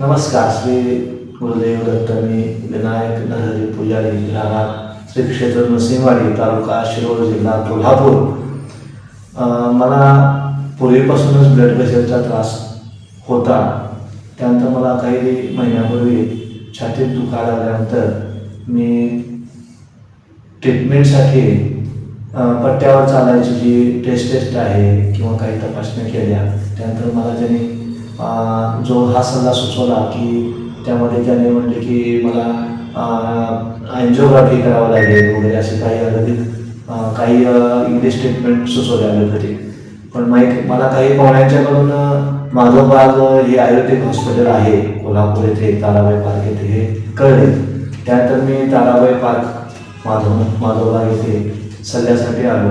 नमस्कार. श्री गुरुदेव दत्त. मी विनायक नरहरी पुजारी, राहणार श्री क्षेत्र नृसिंहवाडी, तालुका शिरोळ, जिल्हा कोल्हापूर. मला पूर्वीपासूनच ब्लड प्रेशरचा त्रास होता. त्यानंतर मला काही महिन्यापूर्वी छातीत दुखायला लागल्यानंतर मी ट्रीटमेंटसाठी पट्ट्यावर चालायची जी टेस्ट आहे किंवा काही तपासण्या केल्या. त्यानंतर मला त्यांनी जो हा सल्ला सुचवला की त्यामध्ये त्याने म्हटले की मला एन्जिओग्राफी करावं लागेल वगैरे असे काही आयुर्वेदिक काही इंग्लिश ट्रीटमेंट सुचवले आयुर्वेदिक. पण मला काही पाहुण्यांच्याकडून माधवबाग हे आयुर्वेदिक हॉस्पिटल आहे कोल्हापूर येथे, ताराबाई पार्क येथे, हे कळले. त्यानंतर मी ताराबाई पार्क माधवबाग येथे सल्ल्यासाठी आलो.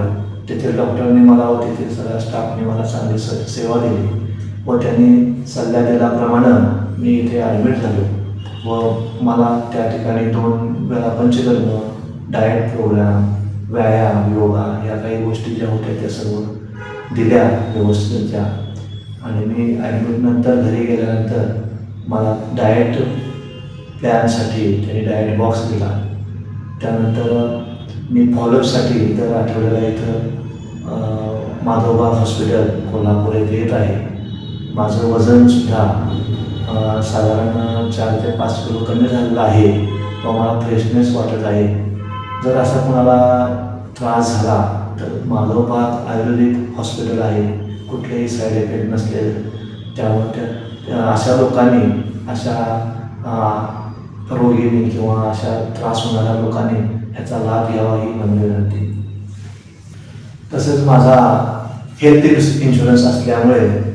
तेथील डॉक्टरांनी मला व तेथील सगळ्या स्टाफने मला चांगली सेवा दिली व त्यांनी सल्ला दिल्याप्रमाणे मी इथे ॲडमिट झालो व मला त्या ठिकाणी 2 वेळा पंचकर्म, डाएट प्रोग्राम, व्यायाम, योगा या काही गोष्टी ज्या होत्या त्या सर्व दिल्या व्यवस्थितरित्या. आणि मी ॲडमिटनंतर घरी गेल्यानंतर मला डाएट प्लॅनसाठी त्यांनी डाएट बॉक्स दिला. त्यानंतर मी फॉलोअपसाठी दर आठवड्याला इथं माधवबाग हॉस्पिटल कोल्हापूर येथे येत आहे. माझं वजनसुद्धा साधारण 4 ते 5 किलो कमी झालेलं आहे व मला फ्रेशनेस वाटत आहे. जर असा कोणाला त्रास झाला तर माधवबाग आयुर्वेदिक हॉस्पिटल आहे, कुठलेही साईड इफेक्ट नसले. त्यामुळे अशा लोकांनी, अशा रोगींनी किंवा अशा त्रास होणाऱ्या लोकांनी ह्याचा लाभ घ्यावा ही माझी विनंती. तसेच माझा हेल्थ इन्शुरन्स असल्यामुळे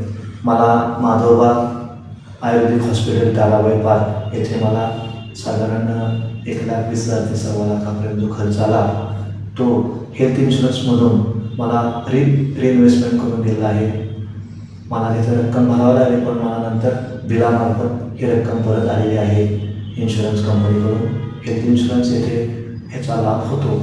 मला माधवबाग आयुर्वेदिक हॉस्पिटल ताराबाई पार्क येथे मला साधारण 1,20,000 ते 1,15 लाखापर्यंत जो खर्च आला तो हेल्थ इन्शुरन्समधून मला रिइन्व्हेस्टमेंट करून दिला आहे. मला तिथे रक्कम भरावी लागली, पण मला नंतर बिलामार्फत ही रक्कम परत आलेली आहे इन्शुरन्स कंपनीकडून. हेल्थ इन्शुरन्स येथे ह्याचा लाभ होतो.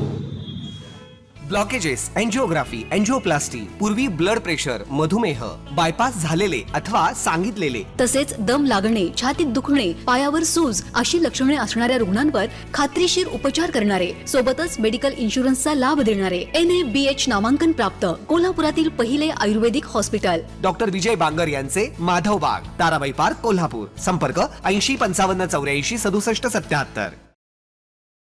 ब्लॉकेजेस, एंजिओग्राफी, एंजिओप्लास्टी, पूर्वी ब्लड प्रेशर, मधुमेह, बायपास झालेले अथवा सांगितलेले, तसेच दम लागणे, छातीत दुखणे, पायावर सूज अशी लक्षणे असणाऱ्या रुग्णांवर खात्रीशीर उपचार करणारे, सोबतच मेडिकल इन्शुरन्सचा लाभ देणारे NABH नामांकन प्राप्त कोल्हापुरातील पहिले आयुर्वेदिक हॉस्पिटल डॉक्टर विजय बांगर यांचे माधवबाग, ताराबाई पार्क, कोल्हापूर. संपर्क 80 55 84 67 77.